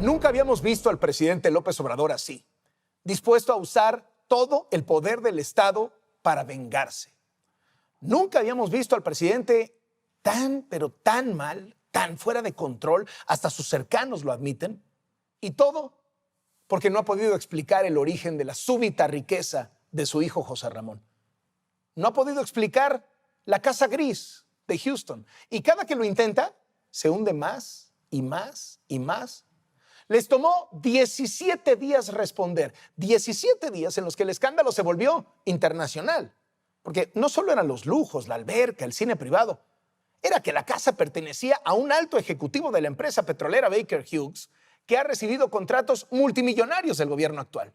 Nunca habíamos visto al presidente López Obrador así, dispuesto a usar todo el poder del Estado para vengarse. Nunca habíamos visto al presidente tan, pero tan mal, tan fuera de control, hasta sus cercanos lo admiten, y todo porque no ha podido explicar el origen de la súbita riqueza de su hijo José Ramón. No ha podido explicar la casa gris de Houston, y cada que lo intenta, se hunde más y más y más. Les tomó 17 días responder, 17 días en los que el escándalo se volvió internacional, porque no solo eran los lujos, la alberca, el cine privado, era que la casa pertenecía a un alto ejecutivo de la empresa petrolera Baker Hughes, que ha recibido contratos multimillonarios del gobierno actual.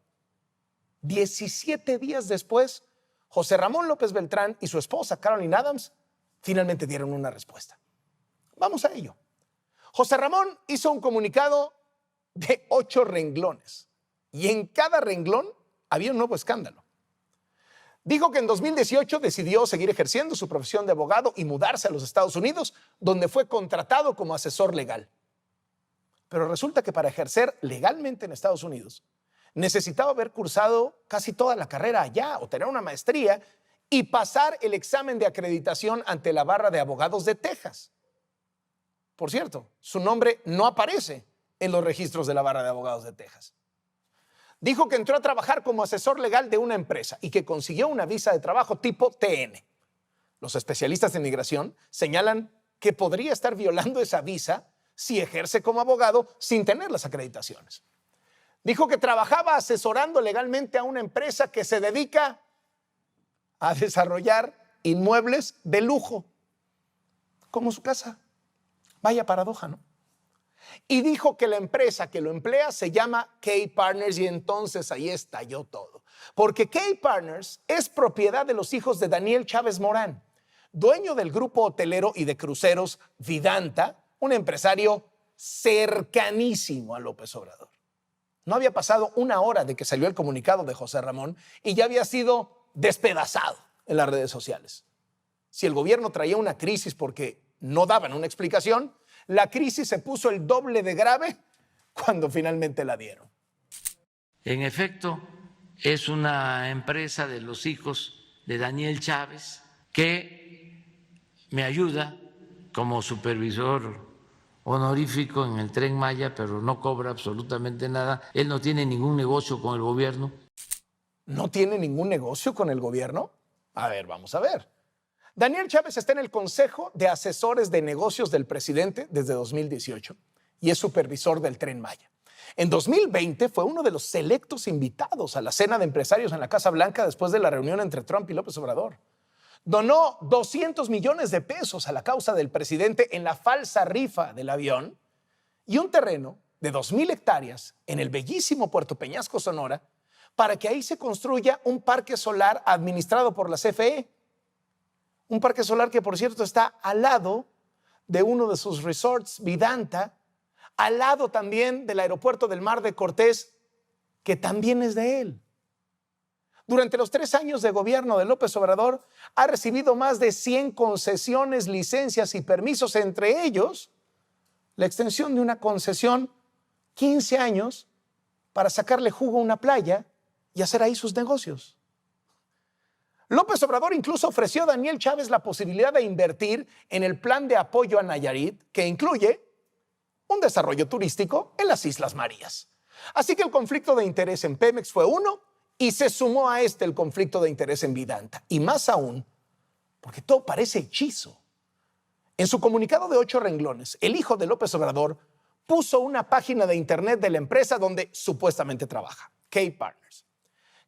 17 días después, José Ramón López Beltrán y su esposa Caroline Adams finalmente dieron una respuesta. Vamos a ello. José Ramón hizo un comunicado de 8 renglones y en cada renglón había un nuevo escándalo. Dijo que en 2018 decidió seguir ejerciendo su profesión de abogado y mudarse a los Estados Unidos, donde fue contratado como asesor legal. Pero resulta que para ejercer legalmente en Estados Unidos necesitaba haber cursado casi toda la carrera allá o tener una maestría y pasar el examen de acreditación ante la Barra de Abogados de Texas. Por cierto, su nombre no aparece en los registros de la Barra de Abogados de Texas. Dijo que entró a trabajar como asesor legal de una empresa y que consiguió una visa de trabajo tipo TN. Los especialistas en migración señalan que podría estar violando esa visa si ejerce como abogado sin tener las acreditaciones. Dijo que trabajaba asesorando legalmente a una empresa que se dedica a desarrollar inmuebles de lujo, como su casa. Vaya paradoja, ¿no? Y dijo que la empresa que lo emplea se llama K-Partners y entonces ahí estalló todo. Porque K-Partners es propiedad de los hijos de Daniel Chávez Morán, dueño del grupo hotelero y de cruceros Vidanta, un empresario cercanísimo a López Obrador. No había pasado una hora de que salió el comunicado de José Ramón y ya había sido despedazado en las redes sociales. Si el gobierno traía una crisis porque no daban una explicación, la crisis se puso el doble de grave cuando finalmente la dieron. En efecto, es una empresa de los hijos de Daniel Chávez que me ayuda como supervisor honorífico en el Tren Maya, pero no cobra absolutamente nada. Él no tiene ningún negocio con el gobierno. ¿No tiene ningún negocio con el gobierno? A ver, vamos a ver. Daniel Chávez está en el Consejo de Asesores de Negocios del presidente desde 2018 y es supervisor del Tren Maya. En 2020 fue uno de los selectos invitados a la cena de empresarios en la Casa Blanca después de la reunión entre Trump y López Obrador. Donó 200 millones de pesos a la causa del presidente en la falsa rifa del avión y un terreno de 2,000 hectáreas en el bellísimo Puerto Peñasco, Sonora, para que ahí se construya un parque solar administrado por la CFE. Un parque solar que, por cierto, está al lado de uno de sus resorts, Vidanta, al lado también del aeropuerto del Mar de Cortés, que también es de él. Durante los 3 años de gobierno de López Obrador, ha recibido más de 100 concesiones, licencias y permisos, entre ellos la extensión de una concesión 15 años para sacarle jugo a una playa y hacer ahí sus negocios. López Obrador incluso ofreció a Daniel Chávez la posibilidad de invertir en el plan de apoyo a Nayarit, que incluye un desarrollo turístico en las Islas Marías. Así que el conflicto de interés en Pemex fue uno y se sumó a el conflicto de interés en Vidanta. Y más aún, porque todo parece hechizo. En su comunicado de 8 renglones, el hijo de López Obrador puso una página de internet de la empresa donde supuestamente trabaja, K-Partners.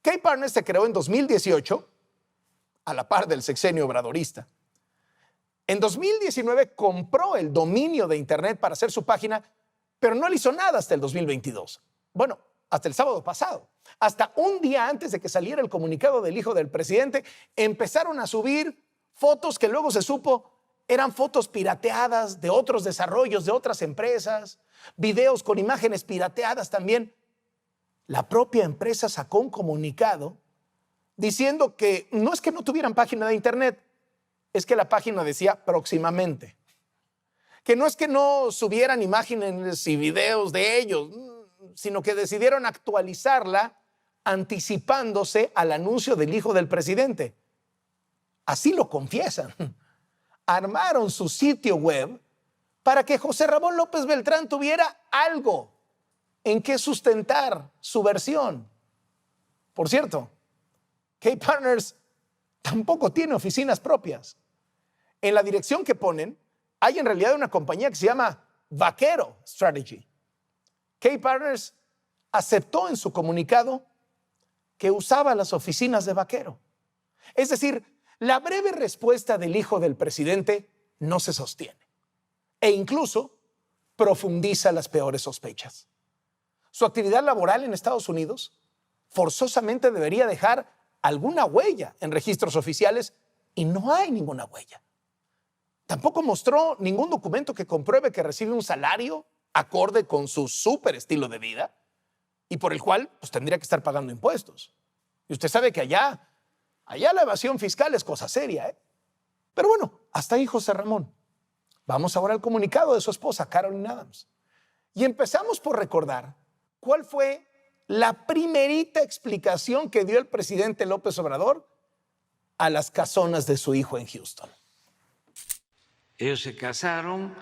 K-Partners se creó en 2018 a la par del sexenio obradorista. En 2019 compró el dominio de internet para hacer su página, pero no le hizo nada hasta el 2022. Bueno, hasta el sábado pasado. Hasta un día antes de que saliera el comunicado del hijo del presidente, empezaron a subir fotos que luego se supo eran fotos pirateadas de otros desarrollos de otras empresas, videos con imágenes pirateadas también. La propia empresa sacó un comunicado diciendo que no es que no tuvieran página de internet, es que la página decía próximamente. Que no es que no subieran imágenes y videos de ellos, sino que decidieron actualizarla anticipándose al anuncio del hijo del presidente. Así lo confiesan. Armaron su sitio web para que José Ramón López Beltrán tuviera algo en qué sustentar su versión. Por cierto, K-Partners tampoco tiene oficinas propias. En la dirección que ponen, hay en realidad una compañía que se llama Vaquero Strategy. K-Partners aceptó en su comunicado que usaba las oficinas de Vaquero. Es decir, la breve respuesta del hijo del presidente no se sostiene e incluso profundiza las peores sospechas. Su actividad laboral en Estados Unidos forzosamente debería dejar alguna huella en registros oficiales y no hay ninguna huella. Tampoco mostró ningún documento que compruebe que recibe un salario acorde con su súper estilo de vida y por el cual pues, tendría que estar pagando impuestos. Y usted sabe que allá la evasión fiscal es cosa seria, ¿eh? Pero bueno, hasta ahí José Ramón. Vamos ahora al comunicado de su esposa, Carolyn Adams. Y empezamos por recordar cuál fue la primerita explicación que dio el presidente López Obrador a las casonas de su hijo en Houston. Ellos se casaron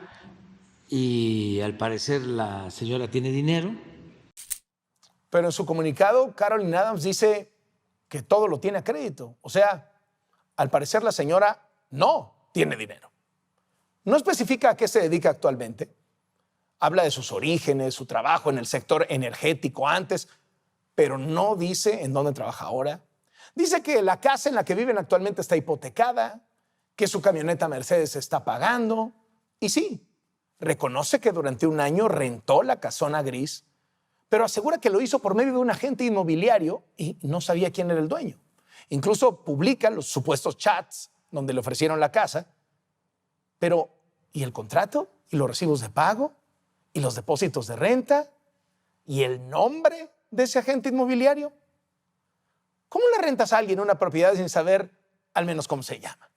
y al parecer la señora tiene dinero. Pero en su comunicado, Carolyn Adams dice que todo lo tiene a crédito. O sea, al parecer la señora no tiene dinero. No especifica a qué se dedica actualmente. Habla de sus orígenes, su trabajo en el sector energético antes, pero no dice en dónde trabaja ahora. Dice que la casa en la que viven actualmente está hipotecada, que su camioneta Mercedes se está pagando. Y sí, reconoce que durante un año rentó la casona gris, pero asegura que lo hizo por medio de un agente inmobiliario y no sabía quién era el dueño. Incluso publica los supuestos chats donde le ofrecieron la casa. Pero, ¿y el contrato? ¿Y los recibos de pago? ¿Y los depósitos de renta? ¿Y el nombre de ese agente inmobiliario? ¿Cómo le rentas a alguien una propiedad sin saber al menos cómo se llama?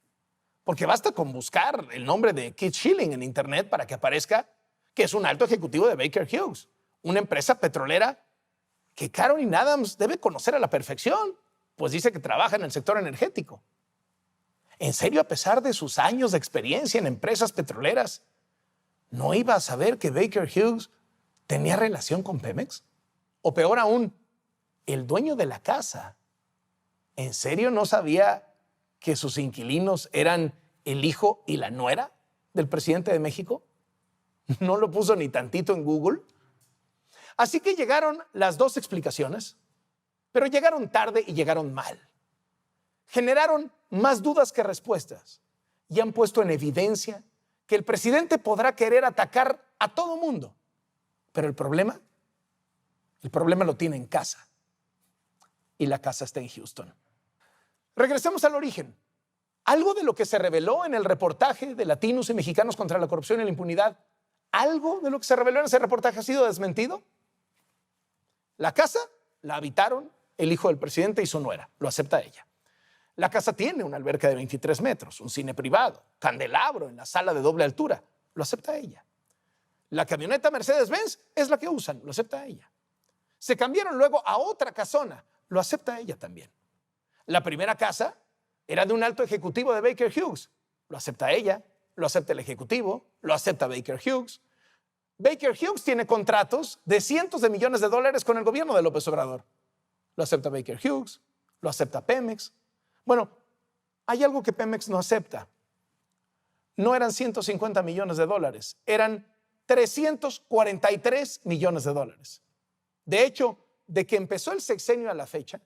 Porque basta con buscar el nombre de Keith Schilling en internet para que aparezca que es un alto ejecutivo de Baker Hughes, una empresa petrolera que Carolyn Adams debe conocer a la perfección, pues dice que trabaja en el sector energético. ¿En serio, a pesar de sus años de experiencia en empresas petroleras, no iba a saber que Baker Hughes tenía relación con Pemex? O peor aún, el dueño de la casa, ¿en serio no sabía que sus inquilinos eran el hijo y la nuera del presidente de México? ¿No lo puso ni tantito en Google? Así que llegaron las dos explicaciones, pero llegaron tarde y llegaron mal. Generaron más dudas que respuestas y han puesto en evidencia que el presidente podrá querer atacar a todo mundo, pero el problema lo tiene en casa y la casa está en Houston. Regresemos al origen. Algo de lo que se reveló en el reportaje de Latinos y Mexicanos contra la Corrupción y la Impunidad, algo de lo que se reveló en ese reportaje ha sido desmentido. La casa la habitaron el hijo del presidente y su nuera, lo acepta ella. La casa tiene una alberca de 23 metros, un cine privado, candelabro en la sala de doble altura, lo acepta ella. La camioneta Mercedes-Benz es la que usan, lo acepta ella. Se cambiaron luego a otra casona, lo acepta ella también. La primera casa era de un alto ejecutivo de Baker Hughes, lo acepta ella, lo acepta el ejecutivo, lo acepta Baker Hughes. Baker Hughes tiene contratos de cientos de millones de dólares con el gobierno de López Obrador. Lo acepta Baker Hughes, lo acepta Pemex. Bueno, hay algo que Pemex no acepta. No eran 150 millones de dólares, eran 343 millones de dólares. De hecho, de que empezó el sexenio a la fecha,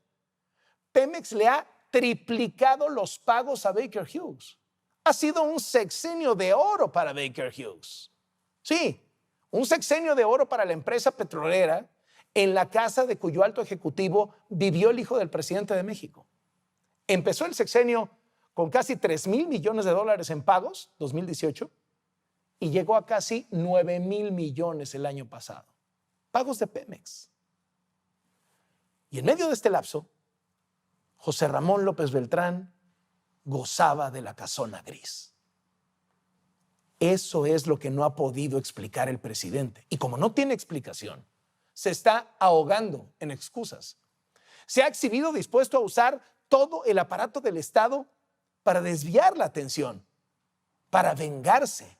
Pemex le ha triplicado los pagos a Baker Hughes. Ha sido un sexenio de oro para Baker Hughes. Sí, un sexenio de oro para la empresa petrolera en la casa de cuyo alto ejecutivo vivió el hijo del presidente de México. Empezó el sexenio con casi 3,000 millones de dólares en pagos, 2018, y llegó a casi 9,000 millones el año pasado. Pagos de Pemex. Y en medio de este lapso, José Ramón López Beltrán gozaba de la casona gris. Eso es lo que no ha podido explicar el presidente. Y como no tiene explicación, se está ahogando en excusas. Se ha exhibido dispuesto a usar todo el aparato del Estado para desviar la atención, para vengarse.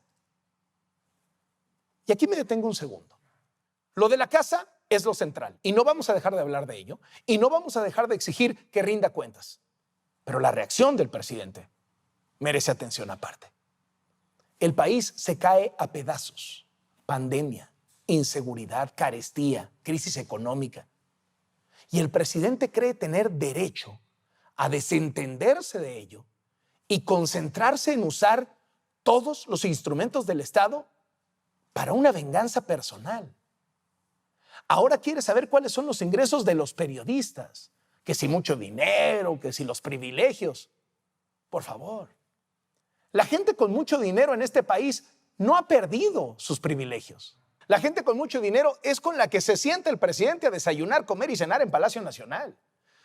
Y aquí me detengo un segundo. Lo de la casa es lo central y no vamos a dejar de hablar de ello y no vamos a dejar de exigir que rinda cuentas. Pero la reacción del presidente merece atención aparte. El país se cae a pedazos. Pandemia, inseguridad, carestía, crisis económica. Y el presidente cree tener derecho a desentenderse de ello y concentrarse en usar todos los instrumentos del Estado para una venganza personal. Ahora quiere saber cuáles son los ingresos de los periodistas, que si mucho dinero, que si los privilegios. Por favor, la gente con mucho dinero en este país no ha perdido sus privilegios. La gente con mucho dinero es con la que se sienta el presidente a desayunar, comer y cenar en Palacio Nacional.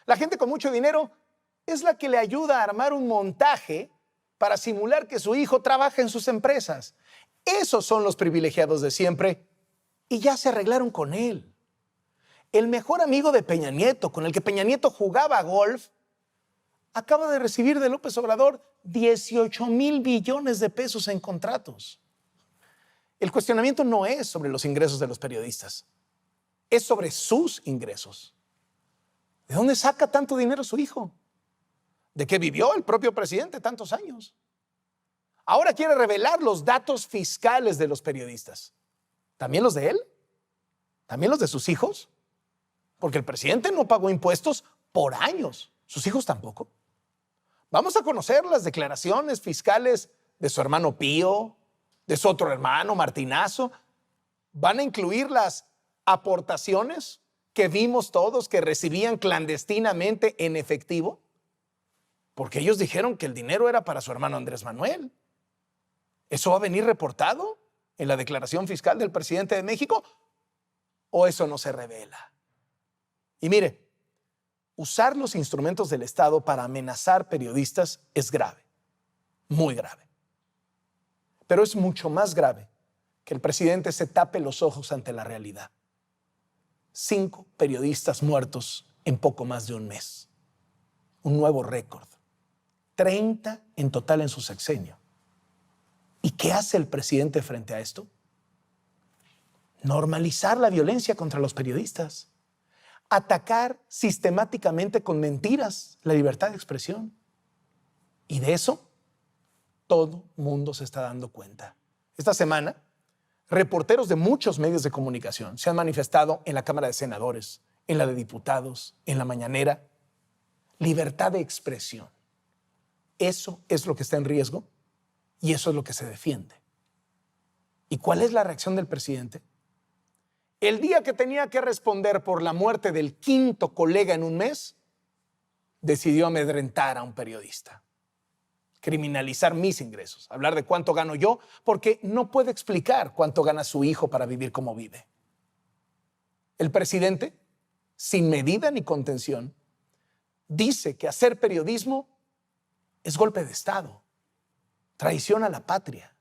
La gente con mucho dinero es la que le ayuda a armar un montaje para simular que su hijo trabaja en sus empresas. Esos son los privilegiados de siempre y ya se arreglaron con él. El mejor amigo de Peña Nieto, con el que Peña Nieto jugaba golf, acaba de recibir de López Obrador 18,000 billones de pesos en contratos. El cuestionamiento no es sobre los ingresos de los periodistas, es sobre sus ingresos. ¿De dónde saca tanto dinero su hijo? ¿De qué vivió el propio presidente tantos años? Ahora quiere revelar los datos fiscales de los periodistas. ¿También los de él? ¿También los de sus hijos? Porque el presidente no pagó impuestos por años. ¿Sus hijos tampoco? Vamos a conocer las declaraciones fiscales de su hermano Pío, de su otro hermano Martinazo. ¿Van a incluir las aportaciones que vimos todos que recibían clandestinamente en efectivo? Porque ellos dijeron que el dinero era para su hermano Andrés Manuel. ¿Eso va a venir reportado en la declaración fiscal del presidente de México? ¿O eso no se revela? Y mire, usar los instrumentos del Estado para amenazar periodistas es grave, muy grave. Pero es mucho más grave que el presidente se tape los ojos ante la realidad. 5 periodistas muertos en poco más de un mes. Un nuevo récord. 30 en total en su sexenio. ¿Y qué hace el presidente frente a esto? Normalizar la violencia contra los periodistas. Atacar sistemáticamente con mentiras la libertad de expresión. Y de eso todo mundo se está dando cuenta. Esta semana, reporteros de muchos medios de comunicación se han manifestado en la Cámara de Senadores, en la de Diputados, en la mañanera. Libertad de expresión. Eso es lo que está en riesgo y eso es lo que se defiende. ¿Y cuál es la reacción del presidente? El día que tenía que responder por la muerte del 5º colega en un mes, decidió amedrentar a un periodista, criminalizar mis ingresos, hablar de cuánto gano yo, porque no puede explicar cuánto gana su hijo para vivir como vive. El presidente, sin medida ni contención, dice que hacer periodismo es golpe de Estado, traición a la patria.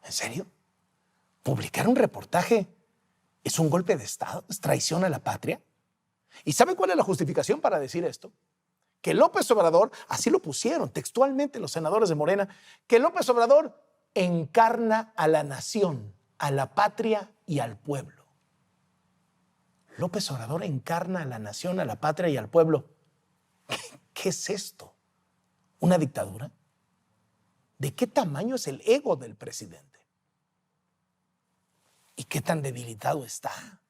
¿En serio? ¿Publicar un reportaje es un golpe de Estado? ¿Es traición a la patria? ¿Y sabe cuál es la justificación para decir esto? Que López Obrador, así lo pusieron textualmente los senadores de Morena, que López Obrador encarna a la nación, a la patria y al pueblo. López Obrador encarna a la nación, a la patria y al pueblo. ¿Qué es esto? ¿Una dictadura? ¿De qué tamaño es el ego del presidente? ¿Y qué tan debilitado está?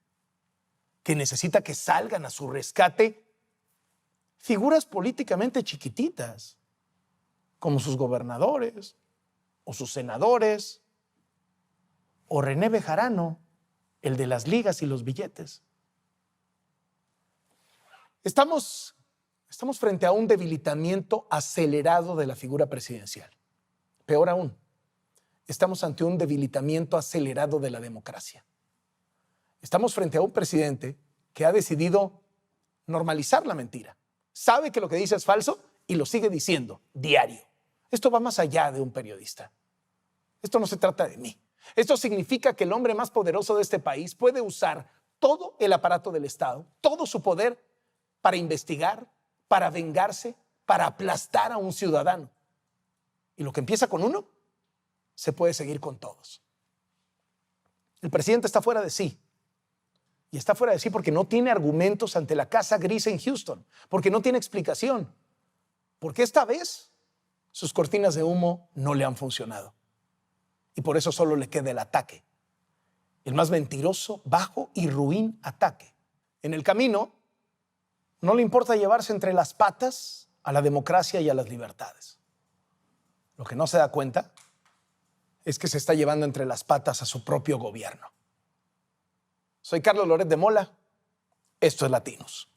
Que necesita que salgan a su rescate figuras políticamente chiquititas, como sus gobernadores, o sus senadores, o René Bejarano, el de las ligas y los billetes. Estamos frente a un debilitamiento acelerado de la figura presidencial. Peor aún, estamos ante un debilitamiento acelerado de la democracia. Estamos frente a un presidente que ha decidido normalizar la mentira. Sabe que lo que dice es falso y lo sigue diciendo diario. Esto va más allá de un periodista. Esto no se trata de mí. Esto significa que el hombre más poderoso de este país puede usar todo el aparato del Estado, todo su poder para investigar, para vengarse, para aplastar a un ciudadano. Y lo que empieza con uno, se puede seguir con todos. El presidente está fuera de sí. Y está fuera de sí porque no tiene argumentos ante la Casa Gris en Houston, porque no tiene explicación. Porque esta vez sus cortinas de humo no le han funcionado. Y por eso solo le queda el ataque. El más mentiroso, bajo y ruin ataque. En el camino, no le importa llevarse entre las patas a la democracia y a las libertades. Lo que no se da cuenta es que se está llevando entre las patas a su propio gobierno. Soy Carlos Loret de Mola. Esto es Latinos.